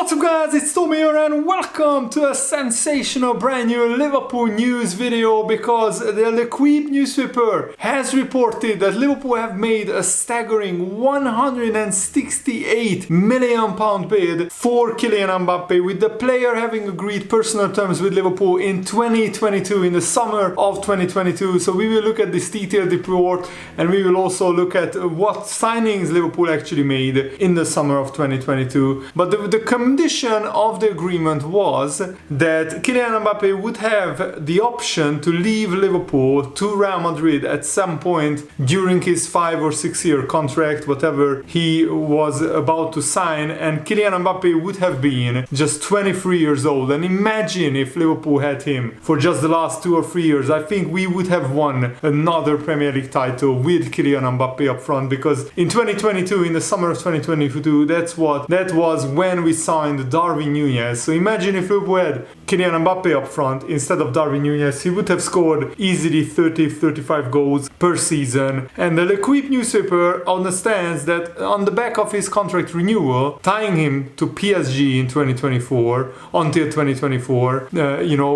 What's up guys, it's Tommy here and welcome to a sensational brand new Liverpool news video, because the L'Equipe newspaper has reported that Liverpool have made a staggering £168 million bid for Kylian Mbappe, with the player having agreed personal terms with Liverpool in 2022, in the summer of 2022. So we will look at this detailed report and we will also look at what signings Liverpool actually made in the summer of 2022. But the condition of the agreement was that Kylian Mbappe would have the option to leave Liverpool to Real Madrid at some point during his 5 or 6 year contract, whatever he was about to sign, and Kylian Mbappe would have been just 23 years old. And imagine if Liverpool had him for just the last 2 or 3 years. I think we would have won another Premier League title with Kylian Mbappe up front, because in 2022, in the summer of 2022, that was when we signed Darwin Núñez. So imagine if Liverpool had Kylian Mbappe up front instead of Darwin Núñez, he would have scored easily 30-35 goals per season. And the L'Equipe newspaper understands that on the back of his contract renewal, tying him to PSG in 2024 until 2024,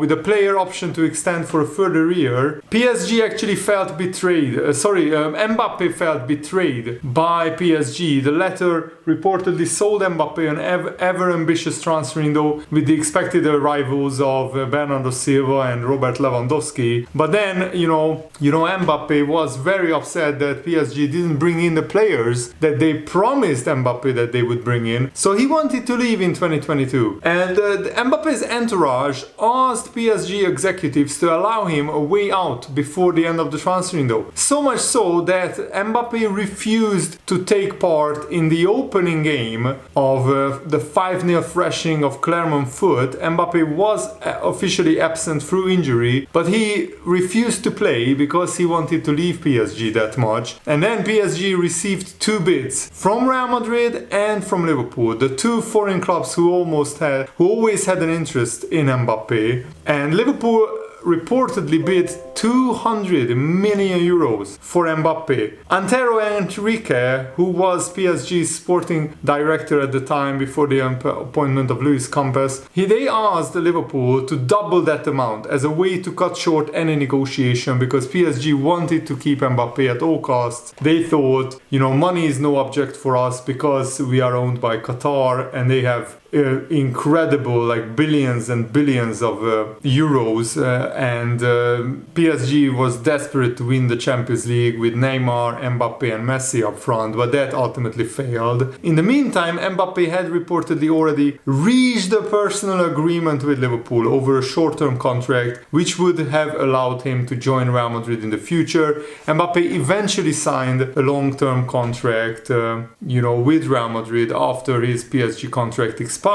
with a player option to extend for a further year, PSG actually felt betrayed. Mbappe felt betrayed by PSG. The latter reportedly sold Mbappe an ever ambitious transfer window with the expected arrivals of Bernardo Silva and Robert Lewandowski. But then, Mbappe was very upset that PSG didn't bring in the players that they promised Mbappe that they would bring in. So he wanted to leave in 2022. And Mbappe's entourage asked PSG executives to allow him a way out before the end of the transfer window. So much so that Mbappe refused to take part in the opening game of the 5-0 thrashing of Clermont Foot. Mbappe was officially absent through injury, but he refused to play because he wanted to leave PSG that much. And then PSG received 2 bids from Real Madrid and from Liverpool, the 2 foreign clubs who always had an interest in Mbappe. And Liverpool reportedly bid 200 million euros for Mbappe. Antero Henrique, who was PSG's sporting director at the time before the appointment of Luis Campos, they asked Liverpool to double that amount as a way to cut short any negotiation, because PSG wanted to keep Mbappe at all costs. They thought, money is no object for us because we are owned by Qatar and they have incredible, billions and billions of euros, and PSG was desperate to win the Champions League with Neymar, Mbappe and Messi up front, but that ultimately failed. In the meantime, Mbappe had reportedly already reached a personal agreement with Liverpool over a short-term contract, which would have allowed him to join Real Madrid in the future. Mbappe eventually signed a long-term contract, with Real Madrid after his PSG contract expired.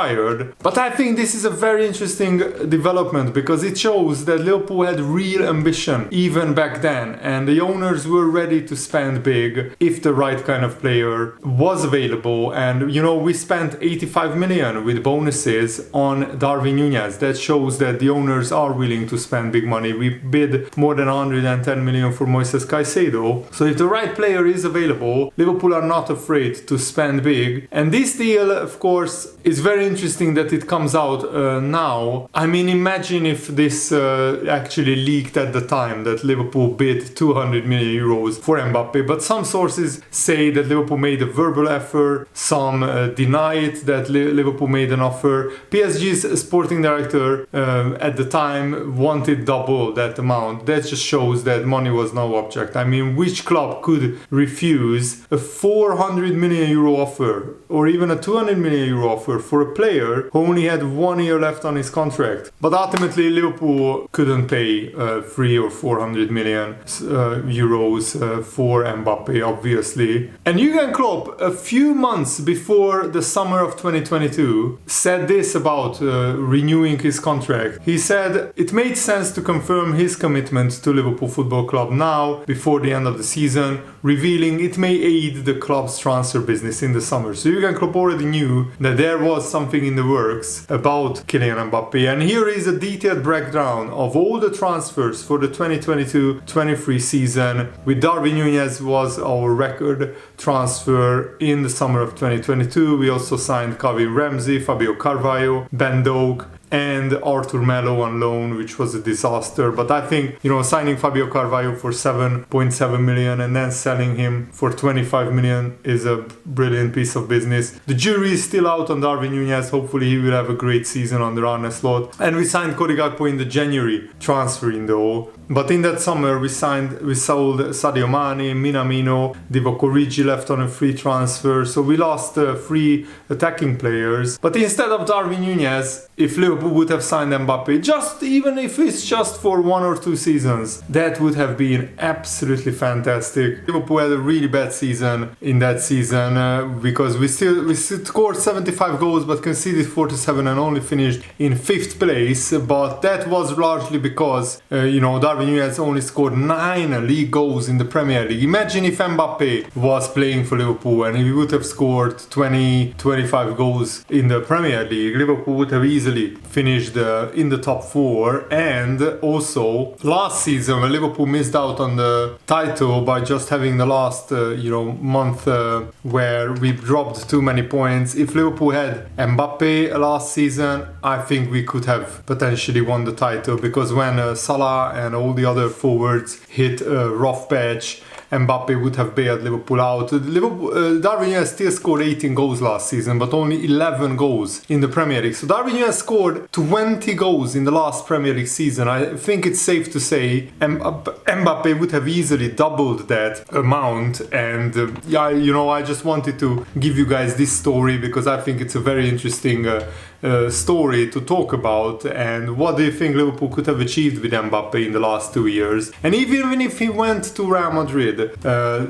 But I think this is a very interesting development, because it shows that Liverpool had real ambition even back then, and the owners were ready to spend big if the right kind of player was available. And we spent 85 million with bonuses on Darwin Núñez. That shows that the owners are willing to spend big money. We bid more than 110 million for Moises Caicedo. So if the right player is available, Liverpool are not afraid to spend big. And this deal, of course, is very interesting that it comes out now. I mean, imagine if this actually leaked at the time that Liverpool bid 200 million euros for Mbappe. But some sources say that Liverpool made a verbal offer, some deny it, that Liverpool made an offer. PSG's sporting director at the time wanted double that amount. That just shows that money was no object. I mean, which club could refuse a 400 million euro offer or even a 200 million euro offer for a player who only had 1 year left on his contract? But ultimately Liverpool couldn't pay 300 or 400 million euros for Mbappe, obviously. And Jurgen Klopp, a few months before the summer of 2022, said this about renewing his contract. He said it made sense to confirm his commitment to Liverpool Football Club now before the end of the season. revealing it may aid the club's transfer business in the summer. So Jurgen Klopp already knew that there was something in the works about Kylian Mbappe, and here is a detailed breakdown of all the transfers for the 2022-23 season. With Darwin Núñez was our record transfer in the summer of 2022. We also signed Calvin Ramsey, Fabio Carvalho, Ben Doak, and Arthur Melo on loan, which was a disaster. But I think, signing Fabio Carvalho for 7.7 million and then selling him for 25 million is a brilliant piece of business. The jury is still out on Darwin Núñez. Hopefully he will have a great season under Arne Slot. And we signed Cody Gakpo in the January transfer window. But in that summer we sold Sadio Mane, Minamino, Divock Origi left on a free transfer. So we lost 3 attacking players. But instead of Darwin Núñez, if Liverpool would have signed Mbappe, even if it's just for 1 or 2 seasons, that would have been absolutely fantastic. Liverpool had a really bad season in that season because we scored 75 goals but conceded 47 and only finished in 5th place. But that was largely because Darwin Núñez only scored 9 league goals in the Premier League. Imagine if Mbappe was playing for Liverpool and he would have scored 20-25 goals in the Premier League. Liverpool would have easily finished in the top 4. And also last season when Liverpool missed out on the title by just having the last month where we dropped too many points, if Liverpool had Mbappe last season, I think we could have potentially won the title, because when Salah and all the other forwards hit a rough patch, Mbappe would have bailed Liverpool out. Darwin Núñez still scored 18 goals last season, but only 11 goals in the Premier League. So Darwin Núñez scored 20 goals in the last Premier League season. I think it's safe to say Mbappe would have easily doubled that amount. And I just wanted to give you guys this story because I think it's a very interesting story to talk about. And what do you think Liverpool could have achieved with Mbappe in the last 2 years? And even if he went to Real Madrid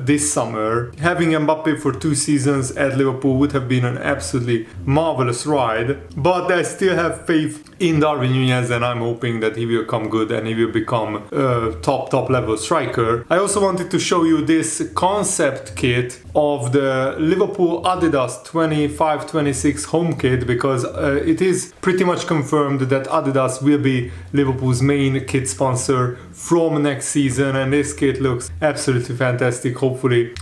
this summer, having Mbappe for 2 seasons at Liverpool would have been an absolutely marvelous ride. But I still have faith in Darwin Núñez, and I'm hoping that he will come good and he will become a top level striker. I also wanted to show you this concept kit of the Liverpool Adidas 25-26 home kit, because it is pretty much confirmed that Adidas will be Liverpool's main kit sponsor from next season, and this kit looks absolutely fantastic. Hopefully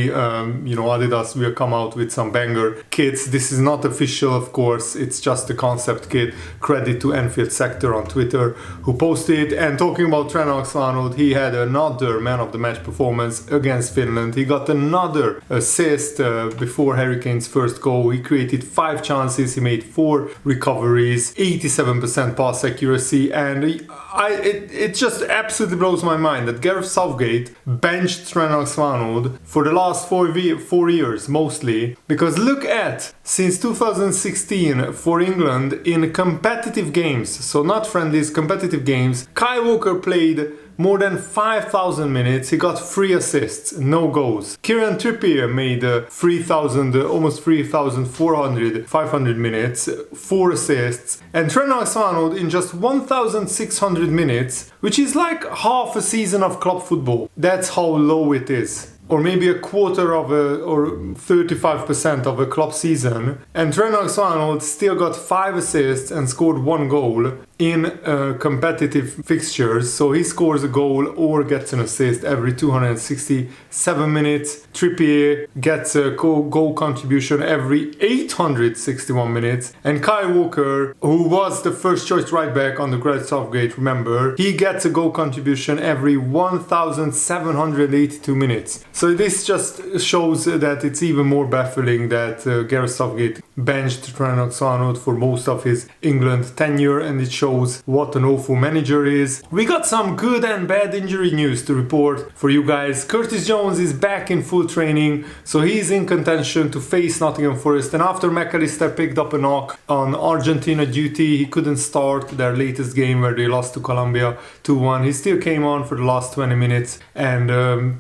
Adidas will come out with some banger kits. This is not official, of course, it's just a concept kit. Credit to Enfield Sector on Twitter who posted it. And talking about Trent Alexander-Arnold, he had another man of the match performance against Finland. He got another assist before Harry Kane's first goal. He created 5 chances, he made 4 recoveries, 87% pass accuracy, and it just absolutely blows my mind that Gareth Southgate benched Trent Alexander-Arnold for the last 4 years mostly, because look at, since 2016 for England in competitive games, so not friendlies, competitive games, Kyle Walker played more than 5,000 minutes. He got 3 assists, no goals. Kieran Trippier made almost 500 minutes, 4 assists. And Trent Alexander-Arnold in just 1,600 minutes, which is like half a season of club football. That's how low it is. Or maybe a quarter of or 35% of a club season. And Trent Alexander-Arnold still got 5 assists and scored 1 goal in competitive fixtures. So he scores a goal or gets an assist every 267 minutes. Trippier gets a goal contribution every 861 minutes. And Kyle Walker, who was the first choice right back on the Gareth Southgate, remember, he gets a goal contribution every 1,782 minutes. So this just shows that it's even more baffling that Gareth Southgate benched Trent Alexander-Arnold for most of his England tenure, and it shows what an awful manager is. We got some good and bad injury news to report for you guys. Curtis Jones is back in full training, so he's in contention to face Nottingham Forest, and after McAllister picked up a knock on Argentina duty, he couldn't start their latest game where they lost to Colombia 2-1. He still came on for the last 20 minutes and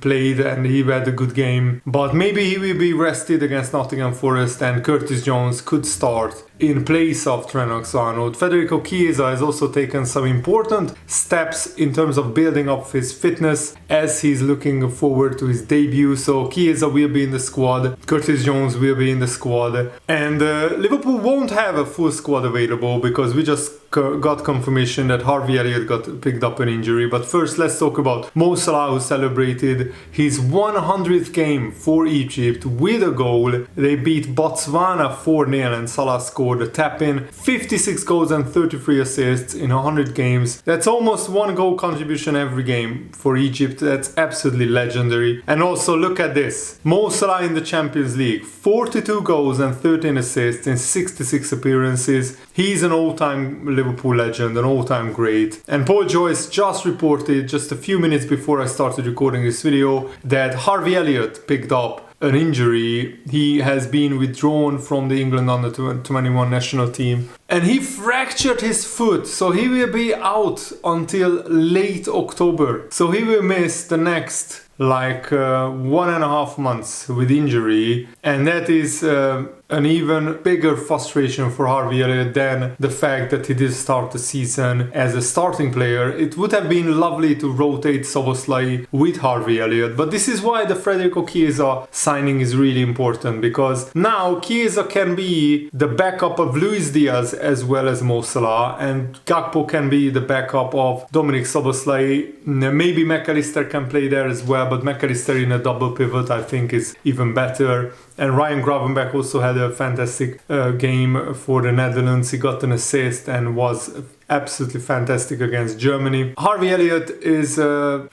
played, and he had a good game, but maybe he will be rested against Nottingham Forest and Curtis Jones could start in place of Trent Alexander-Arnold. Federico Chiesa has also taken some important steps in terms of building up his fitness as he's looking forward to his debut. So Chiesa will be in the squad, Curtis Jones will be in the squad, and Liverpool won't have a full squad available because we just got confirmation that Harvey Elliott got picked up an injury. But first, let's talk about Mo Salah, who celebrated his 100th game for Egypt with a goal. They beat Botswana 4-0 and Salah scored a tap-in. 56 goals and 33 assists in 100 games. That's almost one goal contribution every game for Egypt. That's absolutely legendary. And also look at this. Mo Salah in the Champions League. 42 goals and 13 assists in 66 appearances. He's an all-time Liverpool legend, an all-time great. And Paul Joyce just reported just a few minutes before I started recording this video that Harvey Elliott picked up an injury. He has been withdrawn from the England under-21 national team and he fractured his foot, so he will be out until late October. So he will miss the next 1.5 months with injury, and that is an even bigger frustration for Harvey Elliott than the fact that he did start the season as a starting player. It would have been lovely to rotate Szoboszlai with Harvey Elliott, but this is why the Federico Chiesa signing is really important, because now Chiesa can be the backup of Luis Diaz as well as Mo Salah, and Gakpo can be the backup of Dominic Szoboszlai. Maybe McAllister can play there as well, but McAllister in a double pivot I think is even better. And Ryan Gravenberch also had a fantastic game for the Netherlands. He got an assist and was absolutely fantastic against Germany. Harvey Elliott is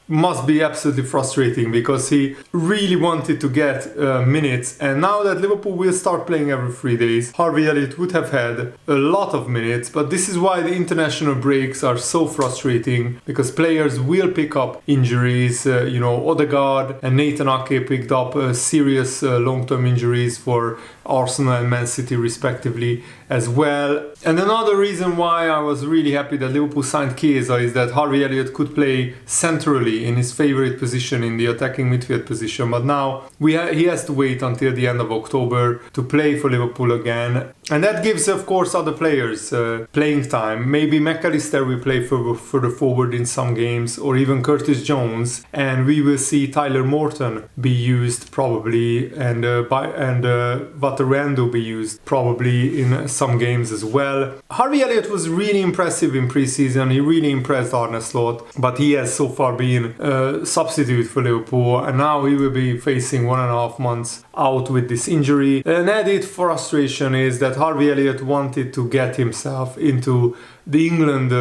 must be absolutely frustrating because he really wanted to get minutes, and now that Liverpool will start playing every 3 days, Harvey Elliott would have had a lot of minutes. But this is why the international breaks are so frustrating, because players will pick up injuries. Odegaard and Nathan Ake picked up serious long-term injuries for Arsenal and Man City respectively as well. And another reason why I was really happy that Liverpool signed Chiesa is that Harvey Elliott could play centrally in his favorite position, in the attacking midfield position, but now he has to wait until the end of October to play for Liverpool again, and that gives of course other players playing time. Maybe McAllister will play for the forward in some games, or even Curtis Jones, and we will see Tyler Morton be used probably, and Vaterando be used probably in some games as well. Harvey Elliott was really impressive in pre-season. He really impressed Arne Slot, but he has so far been a substitute for Liverpool, and now he will be facing 1.5 months out with this injury. An added frustration is that Harvey Elliott wanted to get himself into the England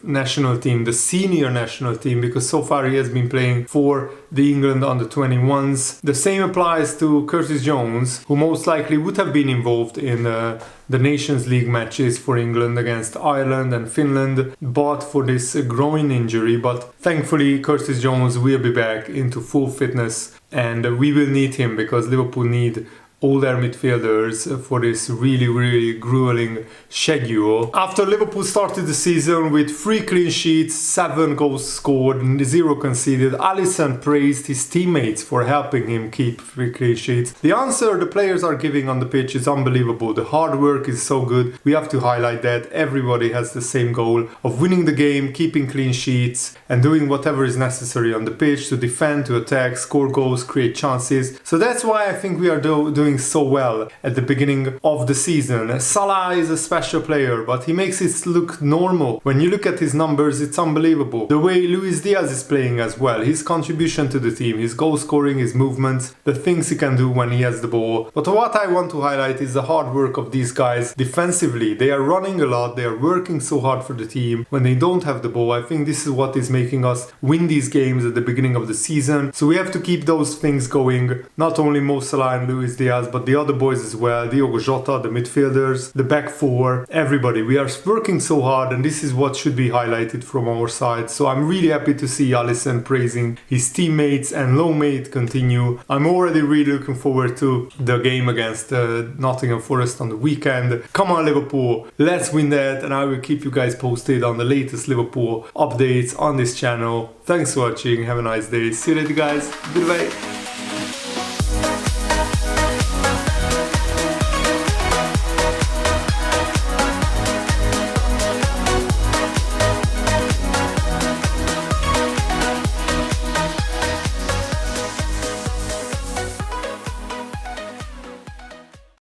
national team, the senior national team, because so far he has been playing for the England under-21s. The same applies to Curtis Jones, who most likely would have been involved in the Nations League matches for England against Ireland and Finland, but for this groin injury. But thankfully Curtis Jones will be back into full fitness, and we will need him because Liverpool need all their midfielders for this really, really grueling schedule. After Liverpool started the season with 3 clean sheets, 7 goals scored, 0 conceded, Alisson praised his teammates for helping him keep 3 clean sheets. The answer the players are giving on the pitch is unbelievable. The hard work is so good. We have to highlight that. Everybody has the same goal of winning the game, keeping clean sheets, and doing whatever is necessary on the pitch to defend, to attack, score goals, create chances. So that's why I think we are doing so well at the beginning of the season. Salah is a special player, but he makes it look normal. When you look at his numbers, it's unbelievable. The way Luis Diaz is playing as well, his contribution to the team, his goal scoring, his movements, the things he can do when he has the ball. But what I want to highlight is the hard work of these guys defensively. They are running a lot, they are working so hard for the team when they don't have the ball. I think this is what is making us win these games at the beginning of the season. So we have to keep those things going. Not only Mo Salah and Luis Diaz, but the other boys as well, Diogo Jota, the midfielders, the back four, everybody. We are working so hard, and this is what should be highlighted from our side. So I'm really happy to see Alisson praising his teammates and long may it continue. I'm already really looking forward to the game against Nottingham Forest on the weekend. Come on Liverpool, let's win that, and I will keep you guys posted on the latest Liverpool updates on this channel. Thanks for watching, have a nice day, see you later guys, goodbye.